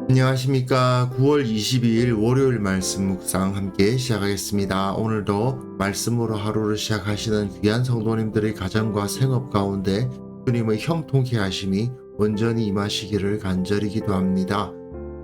안녕하십니까. 9월 22일 월요일 말씀 묵상 함께 시작하겠습니다. 오늘도 말씀으로 하루를 시작하시는 귀한 성도님들의 가정과 생업 가운데 주님의 형통케 하심이 온전히 임하시기를 간절히 기도합니다.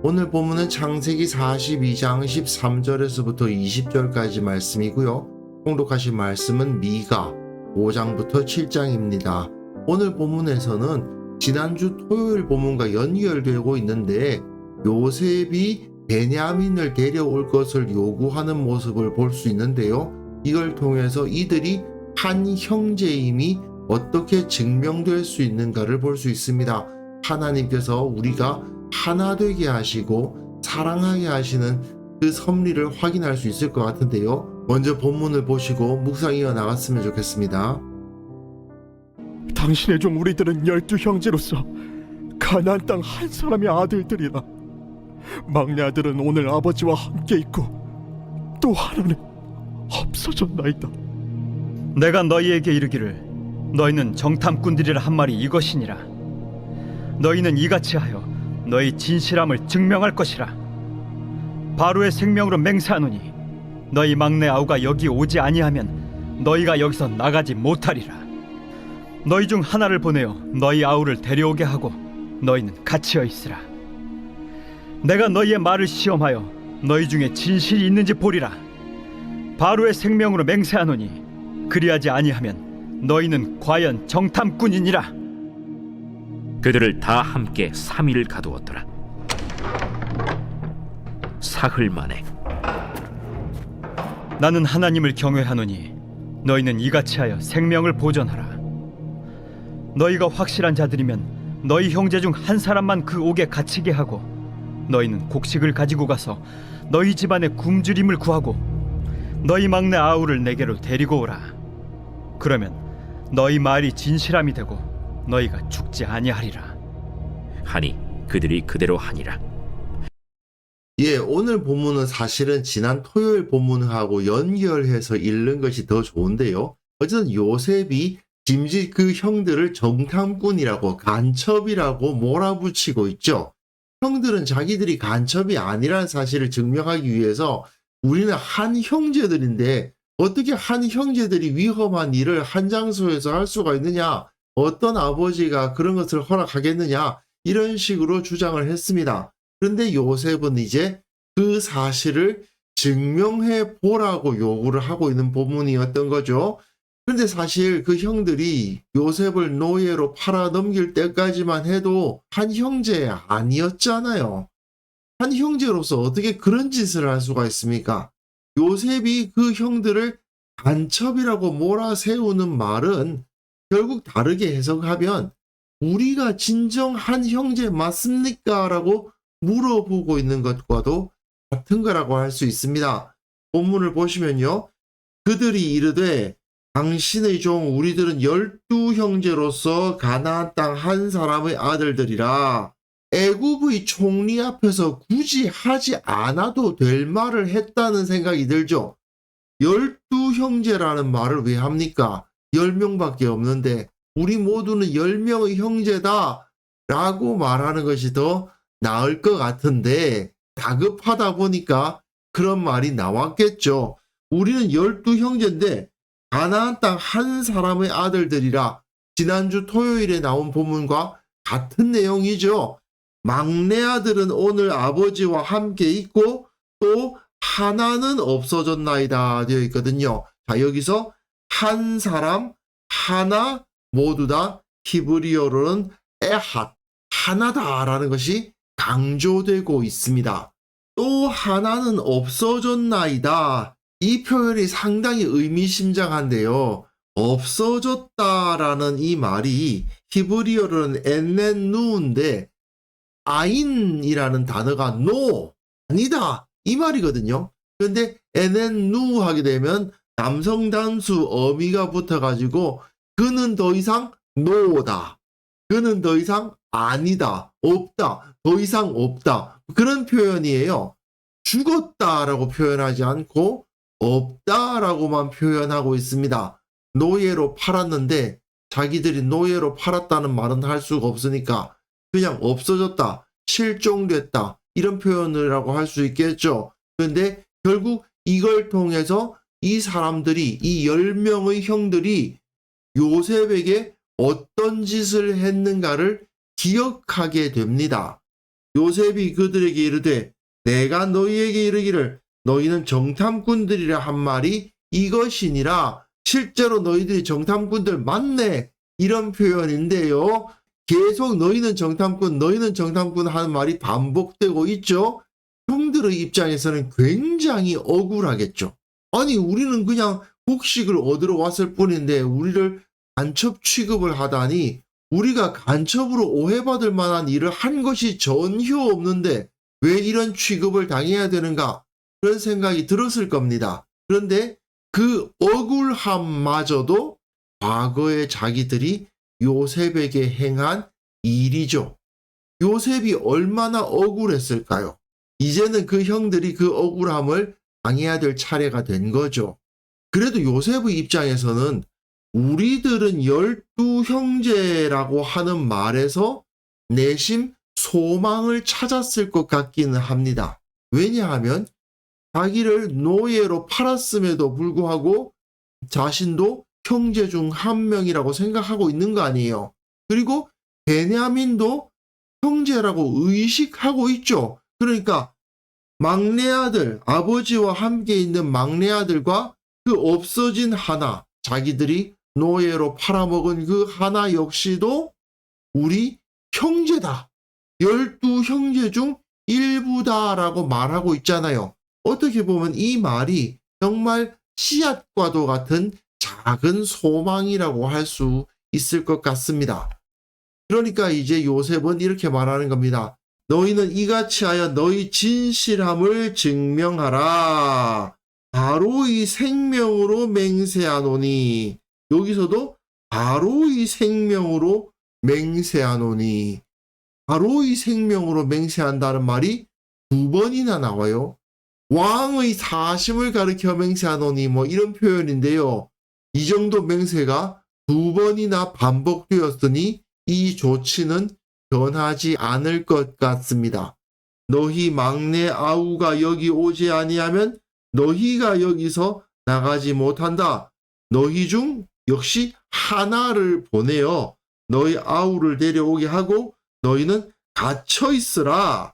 오늘 본문은 창세기 42장 13절에서부터 20절까지 말씀이고요. 통독하신 말씀은 미가 5장부터 7장입니다. 오늘 본문에서는 지난주 토요일 본문과 연결되고 있는데 요셉이 베냐민을 데려올 것을 요구하는 모습을 볼 수 있는데요. 이걸 통해서 이들이 한 형제임이 어떻게 증명될 수 있는가를 볼 수 있습니다. 하나님께서 우리가 하나 되게 하시고 사랑하게 하시는 그 섭리를 확인할 수 있을 것 같은데요. 먼저 본문을 보시고 묵상 이어나갔으면 좋겠습니다. 당신의 종 우리들은 12형제로서 가나안 땅 한 사람의 아들들이라. 막내 아들은 오늘 아버지와 함께 있고 또 하나는 없어졌나이다. 내가 너희에게 이르기를 너희는 정탐꾼들이라 한 말이 이것이니라. 너희는 이같이 하여 너희 진실함을 증명할 것이라. 바로의 생명으로 맹세하노니 너희 막내 아우가 여기 오지 아니하면 너희가 여기서 나가지 못하리라. 너희 중 하나를 보내어 너희 아우를 데려오게 하고 너희는 갇히어 있으라. 내가 너희의 말을 시험하여 너희 중에 진실이 있는지 보리라. 바로의 생명으로 맹세하노니 그리하지 아니하면 너희는 과연 정탐꾼이니라. 그들을 다 함께 3일을 가두었더라. 사흘 만에 나는 하나님을 경외하노니 너희는 이같이 하여 생명을 보존하라. 너희가 확실한 자들이면 너희 형제 중 한 사람만 그 옥에 갇히게 하고 너희는 곡식을 가지고 가서 너희 집안의 굶주림을 구하고 너희 막내 아우를 내게로 데리고 오라. 그러면 너희 말이 진실함이 되고 너희가 죽지 아니하리라. 하니 그들이 그대로 하니라. 오늘 본문은 사실은 지난 토요일 본문하고 연결해서 읽는 것이 더 좋은데요. 어쨌든 요셉이 짐짓 그 형들을 정탐꾼이라고 간첩이라고 몰아붙이고 있죠. 형들은 자기들이 간첩이 아니라는 사실을 증명하기 위해서 우리는 한 형제들인데 어떻게 한 형제들이 위험한 일을 한 장소에서 할 수가 있느냐? 어떤 아버지가 그런 것을 허락하겠느냐? 이런 식으로 주장을 했습니다. 그런데 요셉은 이제 그 사실을 증명해 보라고 요구를 하고 있는 본문이었던 거죠. 그런데 사실 그 형들이 요셉을 노예로 팔아 넘길 때까지만 해도 한 형제 아니었잖아요. 한 형제로서 어떻게 그런 짓을 할 수가 있습니까? 요셉이 그 형들을 간첩이라고 몰아세우는 말은 결국 다르게 해석하면 우리가 진정 한 형제 맞습니까? 라고 물어보고 있는 것과도 같은 거라고 할 수 있습니다. 본문을 보시면요. 그들이 이르되 당신의 종 우리들은 12형제로서 가나안 땅 한 사람의 아들들이라. 애굽의 총리 앞에서 굳이 하지 않아도 될 말을 했다는 생각이 들죠. 12형제라는 말을 왜 합니까? 10명밖에 없는데 우리 모두는 10명의 형제다 라고 말하는 것이 더 나을 것 같은데 다급하다 보니까 그런 말이 나왔겠죠. 우리는 12형제인데 가나안 땅 한 사람의 아들들이라. 지난주 토요일에 나온 본문과 같은 내용이죠. 막내 아들은 오늘 아버지와 함께 있고 또 하나는 없어졌나이다 되어 있거든요. 자, 여기서 한 사람, 하나 모두 다 히브리어로는 에핫, 하나다라는 것이 강조되고 있습니다. 또 하나는 없어졌나이다. 이 표현이 상당히 의미심장한데요. 없어졌다라는 이 말이 히브리어로는 엔넨누인데 아인이라는 단어가 노, 아니다 이 말이거든요. 그런데 엔넨누 하게 되면 남성 단수 어미가 붙어가지고 그는 더 이상 노다, 그는 더 이상 아니다, 없다, 더 이상 없다 그런 표현이에요. 죽었다라고 표현하지 않고 없다라고만 표현하고 있습니다. 노예로 팔았는데 자기들이 노예로 팔았다는 말은 할 수가 없으니까 그냥 없어졌다, 실종됐다 이런 표현이라고 할 수 있겠죠. 그런데 결국 이걸 통해서 이 사람들이, 이 10명의 형들이 요셉에게 어떤 짓을 했는가를 기억하게 됩니다. 요셉이 그들에게 이르되 내가 너희에게 이르기를 너희는 정탐꾼들이라 한 말이 이것이니라. 실제로 너희들이 정탐꾼들 맞네, 이런 표현인데요. 계속 너희는 정탐꾼 하는 말이 반복되고 있죠. 형들의 입장에서는 굉장히 억울하겠죠. 아니, 우리는 그냥 곡식을 얻으러 왔을 뿐인데 우리를 간첩 취급을 하다니, 우리가 간첩으로 오해받을 만한 일을 한 것이 전혀 없는데 왜 이런 취급을 당해야 되는가, 그런 생각이 들었을 겁니다. 그런데 그 억울함마저도 과거에 자기들이 요셉에게 행한 일이죠. 요셉이 얼마나 억울했을까요? 이제는 그 형들이 그 억울함을 당해야 될 차례가 된 거죠. 그래도 요셉의 입장에서는 우리들은 12형제라고 하는 말에서 내심 소망을 찾았을 것 같기는 합니다. 왜냐하면 자기를 노예로 팔았음에도 불구하고 자신도 형제 중 한 명이라고 생각하고 있는 거 아니에요. 그리고 베냐민도 형제라고 의식하고 있죠. 그러니까 막내 아들, 아버지와 함께 있는 막내 아들과 그 없어진 하나, 자기들이 노예로 팔아먹은 그 하나 역시도 우리 형제다, 12형제 중 일부다라고 말하고 있잖아요. 어떻게 보면 이 말이 정말 씨앗과도 같은 작은 소망이라고 할 수 있을 것 같습니다. 그러니까 이제 요셉은 이렇게 말하는 겁니다. 너희는 이같이 하여 너희 진실함을 증명하라. 바로의 생명으로 맹세하노니. 여기서도 바로의 생명으로 맹세하노니. 바로의 생명으로 맹세한다는 말이 2번이나 나와요. 왕의 사심을 가리켜 맹세하노니 뭐 이런 표현인데요. 이 정도 맹세가 2번이나 반복되었으니 이 조치는 변하지 않을 것 같습니다. 너희 막내 아우가 여기 오지 아니하면 너희가 여기서 나가지 못한다. 너희 중 역시 하나를 보내어 너희 아우를 데려오게 하고 너희는 갇혀 있으라.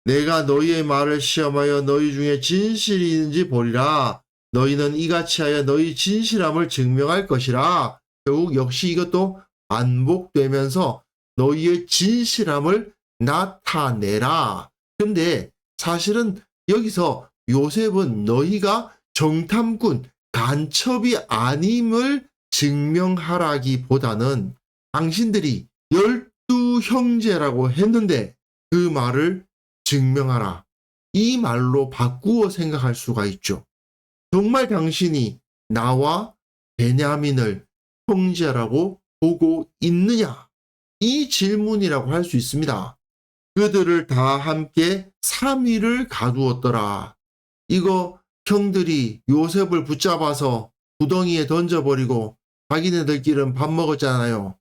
내가 너희의 말을 시험하여 너희 중에 진실이 있는지 보리라. 너희는 이같이 하여 너희 진실함을 증명할 것이라. 결국 역시 이것도 반복되면서 너희의 진실함을 나타내라. 근데 사실은 여기서 요셉은 너희가 정탐꾼, 간첩이 아님을 증명하라기보다는 당신들이 12형제라고 했는데 그 말을 증명하라, 이 말로 바꾸어 생각할 수가 있죠. 정말 당신이 나와 베냐민을 형제라고 보고 있느냐? 이 질문이라고 할 수 있습니다. 그들을 다 함께 3일을 가두었더라. 이거 형들이 요셉을 붙잡아서 구덩이에 던져버리고 자기네들끼리는 밥 먹었잖아요.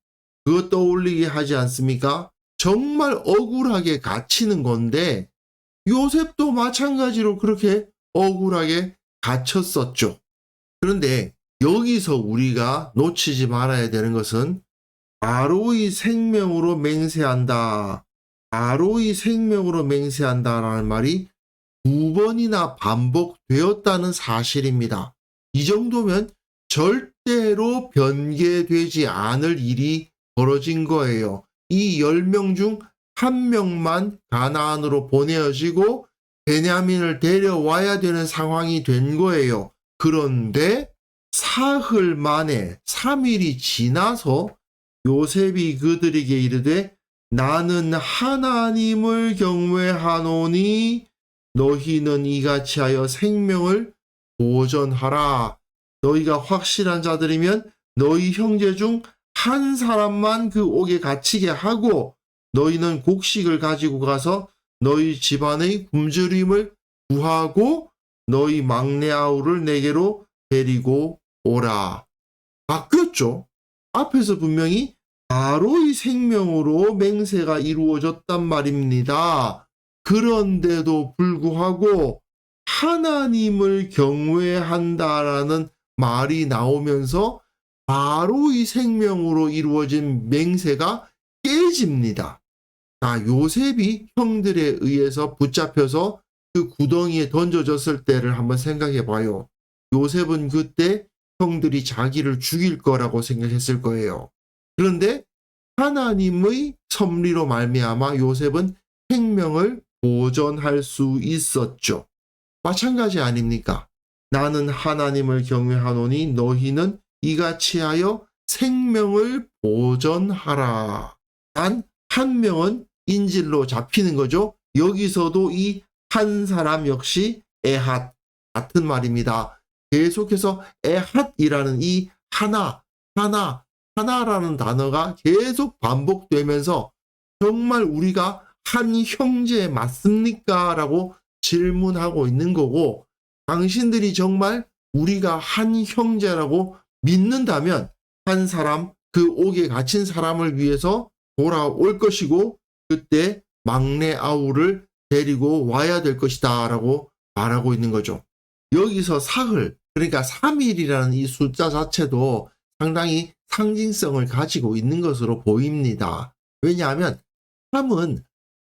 그거 떠올리게 하지 않습니까? 정말 억울하게 갇히는 건데 요셉도 마찬가지로 그렇게 억울하게 갇혔었죠. 그런데 여기서 우리가 놓치지 말아야 되는 것은 바로의 생명으로 맹세한다. 바로의 생명으로 맹세한다라는 말이 2번이나 반복되었다는 사실입니다. 이 정도면 절대로 변개되지 않을 일이 벌어진 거예요. 이 10명 중 1명만 가나안으로 보내어지고 베냐민을 데려와야 되는 상황이 된 거예요. 그런데 사흘 만에 3일이 지나서 요셉이 그들에게 이르되 나는 하나님을 경외하노니 너희는 이같이 하여 생명을 보전하라. 너희가 확실한 자들이면 너희 형제 중 한 사람만 그 옥에 갇히게 하고 너희는 곡식을 가지고 가서 너희 집안의 굶주림을 구하고 너희 막내 아우를 내게로 데리고 오라. 바뀌었죠. 앞에서 분명히 바로의 생명으로 맹세가 이루어졌단 말입니다. 그런데도 불구하고 하나님을 경외한다라는 말이 나오면서 바로 이 생명으로 이루어진 맹세가 깨집니다. 자, 요셉이 형들에 의해서 붙잡혀서 그 구덩이에 던져졌을 때를 한번 생각해 봐요. 요셉은 그때 형들이 자기를 죽일 거라고 생각했을 거예요. 그런데 하나님의 섭리로 말미암아 요셉은 생명을 보존할 수 있었죠. 마찬가지 아닙니까? 나는 하나님을 경외하노니 너희는 이같이 하여 생명을 보존하라. 단 한 명은 인질로 잡히는 거죠. 여기서도 이 한 사람 역시 에핫 같은 말입니다. 계속해서 에핫이라는 이 하나라는 단어가 계속 반복되면서 정말 우리가 한 형제 맞습니까? 라고 질문하고 있는 거고, 당신들이 정말 우리가 한 형제라고 믿는다면 한 사람, 그 옥에 갇힌 사람을 위해서 돌아올 것이고 그때 막내 아우를 데리고 와야 될 것이다 라고 말하고 있는 거죠. 여기서 사흘, 그러니까 3일이라는 이 숫자 자체도 상당히 상징성을 가지고 있는 것으로 보입니다. 왜냐하면 3은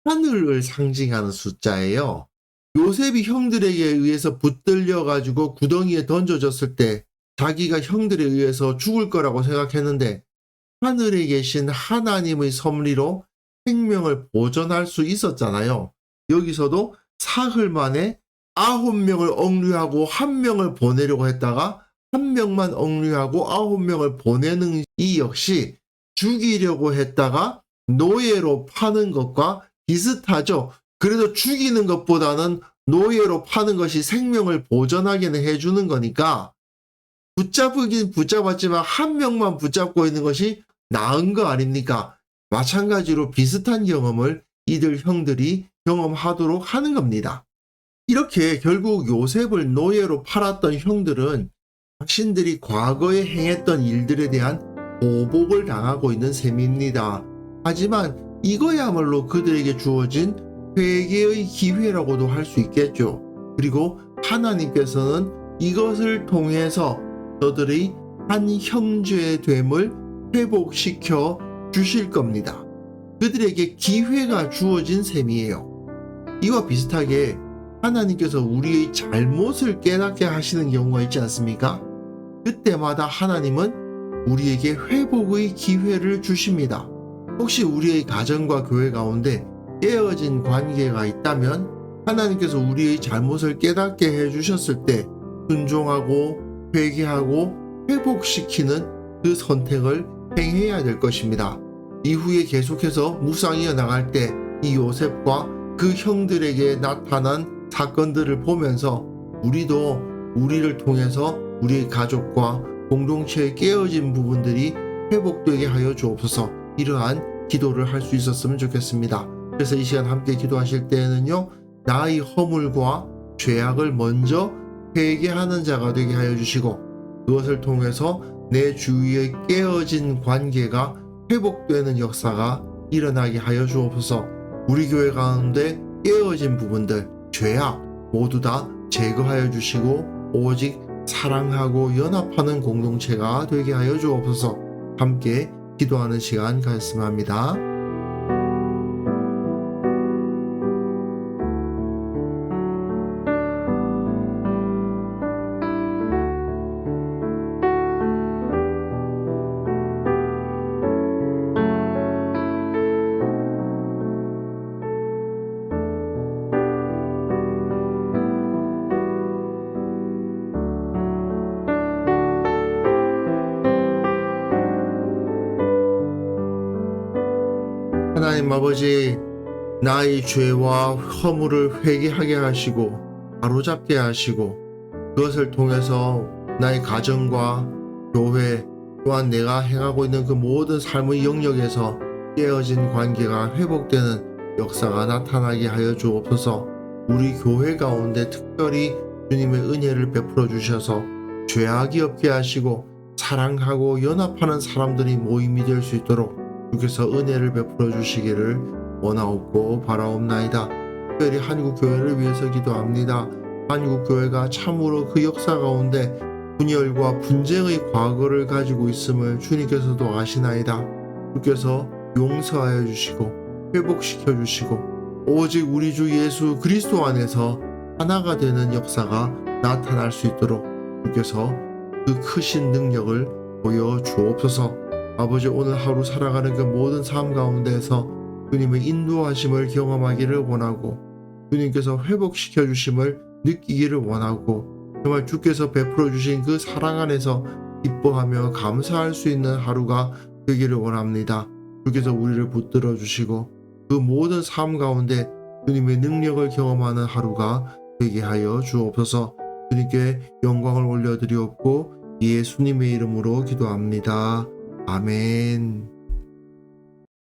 하늘을 상징하는 숫자예요. 요셉이 형들에게 의해서 붙들려 가지고 구덩이에 던져졌을 때 자기가 형들에 의해서 죽을 거라고 생각했는데 하늘에 계신 하나님의 섭리로 생명을 보존할 수 있었잖아요. 여기서도 사흘 만에 9명을 억류하고 1명을 보내려고 했다가 1명만 억류하고 9명을 보내는 이 역시 죽이려고 했다가 노예로 파는 것과 비슷하죠. 그래도 죽이는 것보다는 노예로 파는 것이 생명을 보존하게는 해주는 거니까 붙잡긴 붙잡았지만 1명만 붙잡고 있는 것이 나은 거 아닙니까? 마찬가지로 비슷한 경험을 이들 형들이 경험하도록 하는 겁니다. 이렇게 결국 요셉을 노예로 팔았던 형들은 자신들이 과거에 행했던 일들에 대한 보복을 당하고 있는 셈입니다. 하지만 이거야말로 그들에게 주어진 회개의 기회라고도 할 수 있겠죠. 그리고 하나님께서는 이것을 통해서 저들의 한 형제됨을 회복시켜 주실 겁니다. 그들에게 기회가 주어진 셈이에요. 이와 비슷하게 하나님께서 우리의 잘못을 깨닫게 하시는 경우가 있지 않습니까? 그때마다 하나님은 우리에게 회복의 기회를 주십니다. 혹시 우리의 가정과 교회 가운데 깨어진 관계가 있다면 하나님께서 우리의 잘못을 깨닫게 해주셨을 때 순종하고 회개하고 회복시키는 그 선택을 행해야 될 것입니다. 이후에 계속해서 묵상이 나갈 때 이 요셉과 그 형들에게 나타난 사건들을 보면서 우리도 우리를 통해서 우리의 가족과 공동체의 깨어진 부분들이 회복되게 하여 주옵소서. 이러한 기도를 할 수 있었으면 좋겠습니다. 그래서 이 시간 함께 기도하실 때에는요, 나의 허물과 죄악을 먼저 회개하는 자가 되게 하여 주시고 그것을 통해서 내 주위의 깨어진 관계가 회복되는 역사가 일어나게 하여 주옵소서. 우리 교회 가운데 깨어진 부분들, 죄악 모두 다 제거하여 주시고 오직 사랑하고 연합하는 공동체가 되게 하여 주옵소서. 함께 기도하는 시간 가졌으면 합니다. 하나님 아버지, 나의 죄와 허물을 회개하게 하시고 바로잡게 하시고 그것을 통해서 나의 가정과 교회 또한 내가 행하고 있는 그 모든 삶의 영역에서 깨어진 관계가 회복되는 역사가 나타나게 하여 주옵소서. 우리 교회 가운데 특별히 주님의 은혜를 베풀어 주셔서 죄악이 없게 하시고 사랑하고 연합하는 사람들이 모임이 될 수 있도록 주께서 은혜를 베풀어 주시기를 원하옵고 바라옵나이다. 특별히 한국교회를 위해서 기도합니다. 한국교회가 참으로 그 역사 가운데 분열과 분쟁의 과거를 가지고 있음을 주님께서도 아시나이다. 주께서 용서하여 주시고 회복시켜 주시고 오직 우리 주 예수 그리스도 안에서 하나가 되는 역사가 나타날 수 있도록 주께서 그 크신 능력을 보여주옵소서. 아버지, 오늘 하루 살아가는 그 모든 삶 가운데에서 주님의 인도하심을 경험하기를 원하고 주님께서 회복시켜 주심을 느끼기를 원하고 정말 주께서 베풀어 주신 그 사랑 안에서 기뻐하며 감사할 수 있는 하루가 되기를 원합니다. 주께서 우리를 붙들어 주시고 그 모든 삶 가운데 주님의 능력을 경험하는 하루가 되게 하여 주옵소서. 주님께 영광을 올려드리옵고 예수님의 이름으로 기도합니다. 아멘.